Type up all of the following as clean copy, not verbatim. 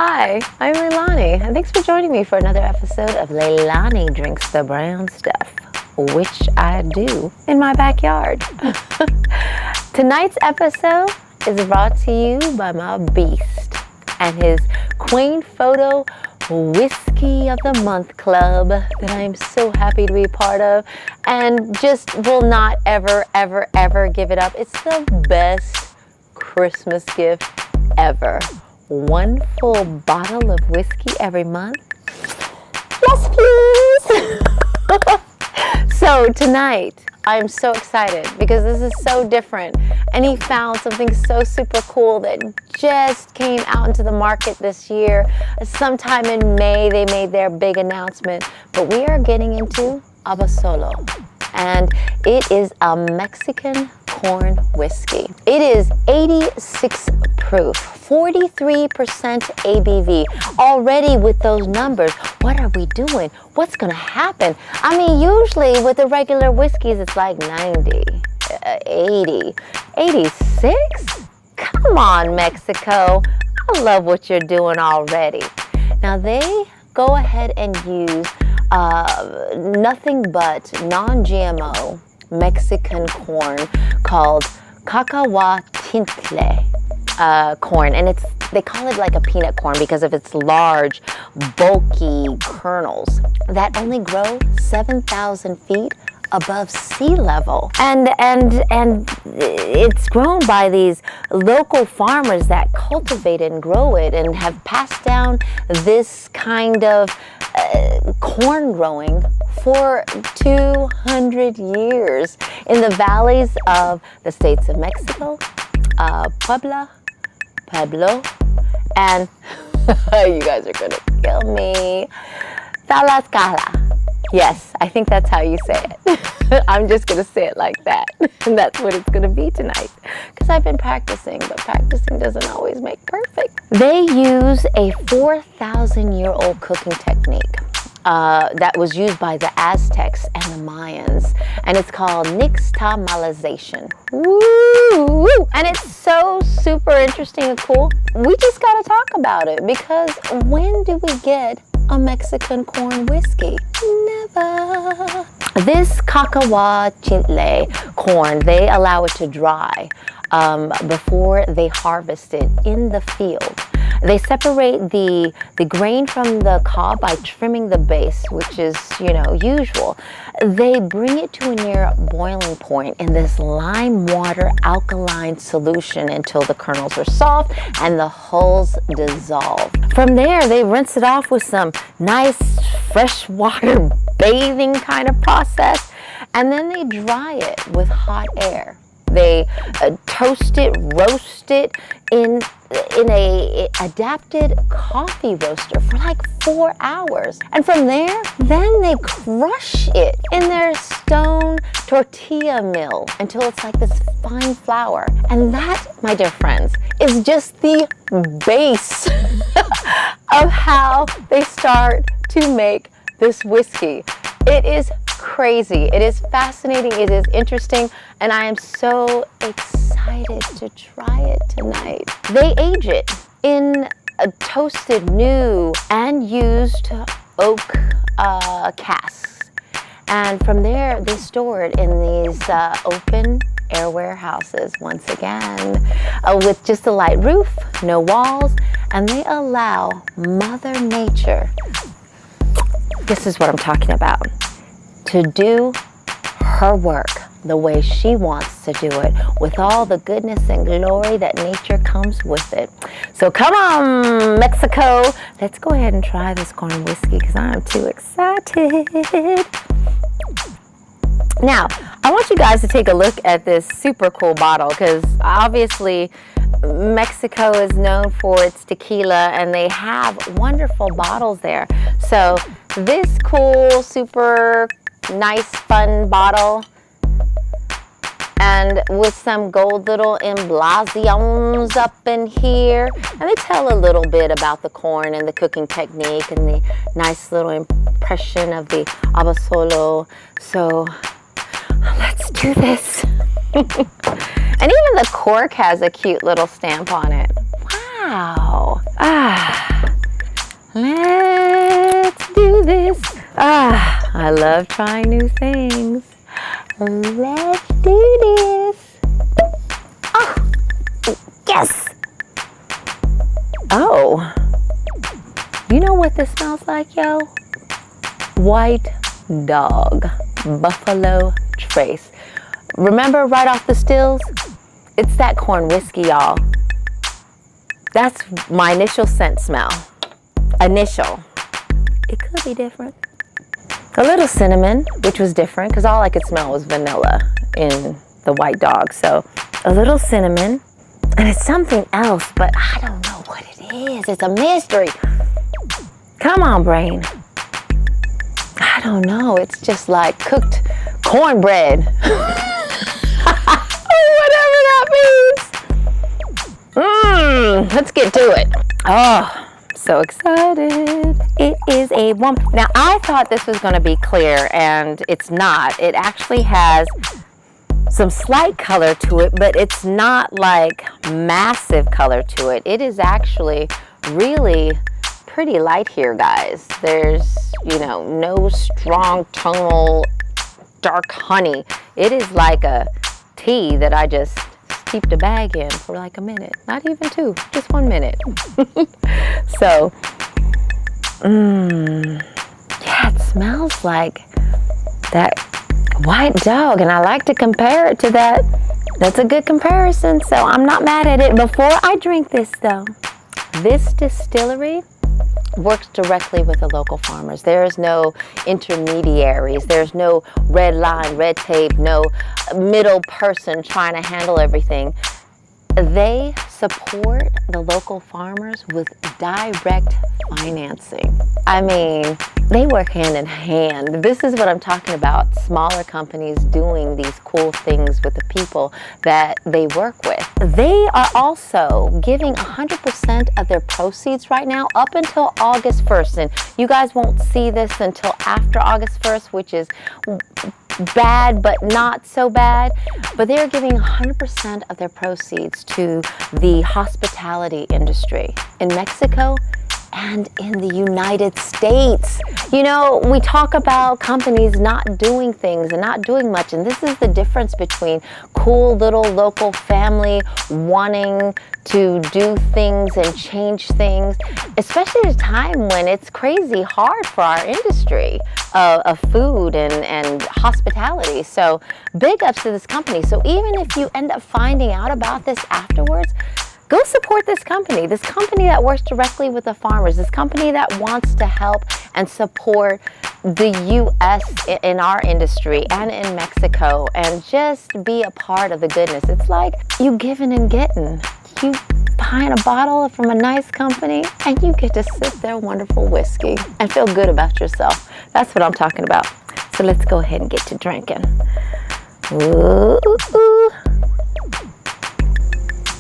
Hi, I'm Leilani, and thanks for joining me for another episode of Leilani Drinks the Brown Stuff, which I do in my backyard. Tonight's episode is brought to you by my beast and his Queen Photo Whiskey of the Month Club that I am so happy to be a part of and just will not ever give it up. It's the best Christmas gift ever. One full bottle of whiskey every month. Yes, please. So tonight, I'm so excited because this is so different. And he found something so super cool that just came out into the market this year. Sometime in May, they made their big announcement. But we are getting into Abasolo. And it is a Mexican corn whiskey. It is 86 proof, 43% ABV. Already with those numbers, what are we doing? What's gonna happen? I mean, usually with the regular whiskeys, it's like 90, 80, 86? Come on, Mexico. I love what you're doing already. Now they go ahead and use nothing but non-GMO Mexican corn called cacahuatintle corn, and they call it like a peanut corn because of its large, bulky kernels that only grow 7,000 feet above sea level, and it's grown by these local farmers that cultivate it and grow it and have passed down this kind of corn growing for 200 years in the valleys of the states of Mexico, Pueblo, and you guys are gonna kill me, Tlaxcala. Yes, I think that's how you say it. I'm just going to say it like that. And that's what it's going to be tonight. Because I've been practicing, but practicing doesn't always make perfect. They use a 4,000-year-old cooking technique that was used by the Aztecs and the Mayans. And it's called nixtamalization. Woo! And it's so super interesting and cool. We just got to talk about it. Because when do we get a Mexican corn whiskey? Never. This cacahuatintle corn, they allow it to dry before they harvest it in the field. They separate the grain from the cob by trimming the base, which is, usual. They bring it to a near boiling point in this lime water alkaline solution until the kernels are soft and the hulls dissolve. From there, they rinse it off with some nice fresh water bathing kind of process, and then they dry it with hot air. They toast it, roast it in a adapted coffee roaster for like 4 hours. And from there, then they crush it in their stone tortilla mill until it's like this fine flour. And that, my dear friends, is just the base of how they start to make this whiskey. It is crazy. It is fascinating. It is interesting. And I am so excited to try it tonight. They age it in a toasted new and used oak casks. And from there, they store it in these open air warehouses, once again, with just a light roof, no walls, and they allow Mother Nature, this is what I'm talking about, to do her work the way she wants to do it, with all the goodness and glory that nature comes with it. So come on, Mexico, let's go ahead and try this corn whiskey because I'm too excited. Now, I want you guys to take a look at this super cool bottle because obviously Mexico is known for its tequila and they have wonderful bottles there. So this cool, super nice, fun bottle, and with some gold little emblasions up in here. And they tell a little bit about the corn and the cooking technique and the nice little impression of the Abasolo. So let's do this. And even the cork has a cute little stamp on it. Wow. Let's do this. I love trying new things. Let's do this. Oh, yes. Oh, you know what this smells like, yo? White dog, Buffalo Trace. Remember right off the stills? It's that corn whiskey, y'all. That's my initial scent smell. Initial. It could be different. A little cinnamon, which was different because all I could smell was vanilla in the white dog. So a little cinnamon, and it's something else, but I don't know what it is. It's a mystery. Come on, brain. I don't know. It's just like cooked cornbread. Whatever that means. Let's get to it. Oh, so excited. It is a woman. Now, I thought this was going to be clear, and it's not. It actually has some slight color to it, but it's not like massive color to it. It is actually really pretty light here, guys. There's, no strong tonal dark honey. It is like a tea that I just steeped a bag in for like a minute. Not even 2, just 1 minute. So, yeah, it smells like that white dog, and I like to compare it to that. That's a good comparison, so I'm not mad at it. Before I drink this, though, this distillery works directly with the local farmers. There's no intermediaries. There's no red line, red tape, no middle person trying to handle everything. They support the local farmers with direct financing. I mean, they work hand in hand. This is what I'm talking about. Smaller companies doing these cool things with the people that they work with. They are also giving 100% of their proceeds right now up until August 1st. And you guys won't see this until after August 1st, which is bad, but not so bad. But they're giving 100% of their proceeds to the hospitality industry in Mexico and in the United States. We talk about companies not doing things and not doing much, and this is the difference between cool little local family wanting to do things and change things, especially at a time when it's crazy hard for our industry of food and hospitality. So big ups to this company. So even if you end up finding out about this afterwards, go support this company that works directly with the farmers, this company that wants to help and support the U.S. in our industry and in Mexico, and just be a part of the goodness. It's like you giving and getting. You buying a bottle from a nice company, and you get to sip their wonderful whiskey and feel good about yourself. That's what I'm talking about. So let's go ahead and get to drinking. Ooh, ooh.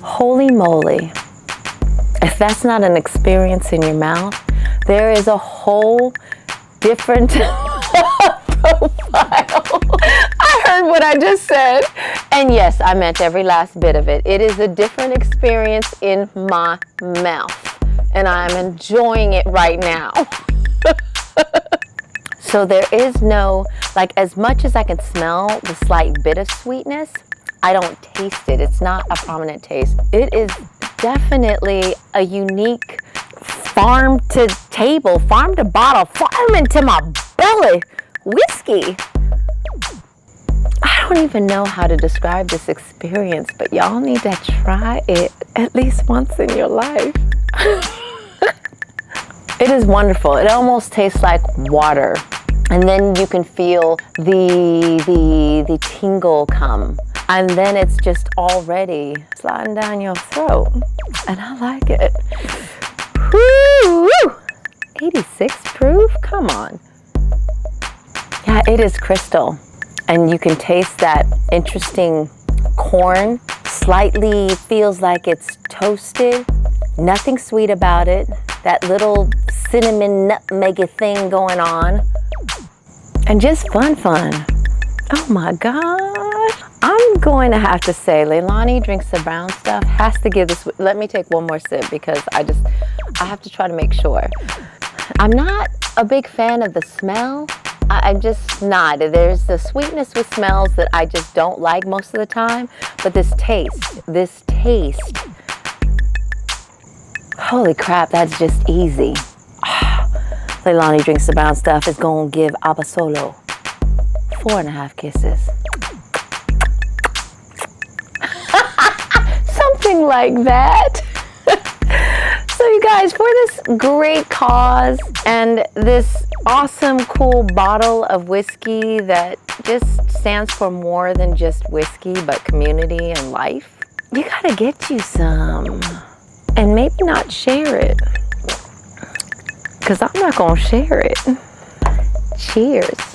Holy moly, if that's not an experience in your mouth, there is a whole different profile. I heard what I just said, and yes, I meant every last bit of it. It is a different experience in my mouth, and I'm enjoying it right now. So there is no, as much as I can smell the slight bit of sweetness, I don't taste it. It's not a prominent taste. It is definitely a unique farm to table, farm to bottle, farm into my belly whiskey. I don't even know how to describe this experience, but y'all need to try it at least once in your life. It is wonderful. It almost tastes like water. And then you can feel the tingle come. And then it's just already sliding down your throat. And I like it. Woo! 86 proof? Come on. Yeah, it is crystal. And you can taste that interesting corn. Slightly feels like it's toasted. Nothing sweet about it. That little cinnamon nutmeg thing going on. And just fun. Oh my God. I'm going to have to say, Leilani drinks the brown stuff, has to give this, let me take one more sip because I have to try to make sure. I'm not a big fan of the smell. I'm just not. There's the sweetness with smells that I just don't like most of the time. But this taste, holy crap, that's just easy. Leilani drinks the brown stuff is gonna give Abasolo 4.5 kisses. Something like that. So you guys, for this great cause and this awesome, cool bottle of whiskey that just stands for more than just whiskey, but community and life, you gotta get you some. And maybe not share it, because I'm not gonna share it. Cheers.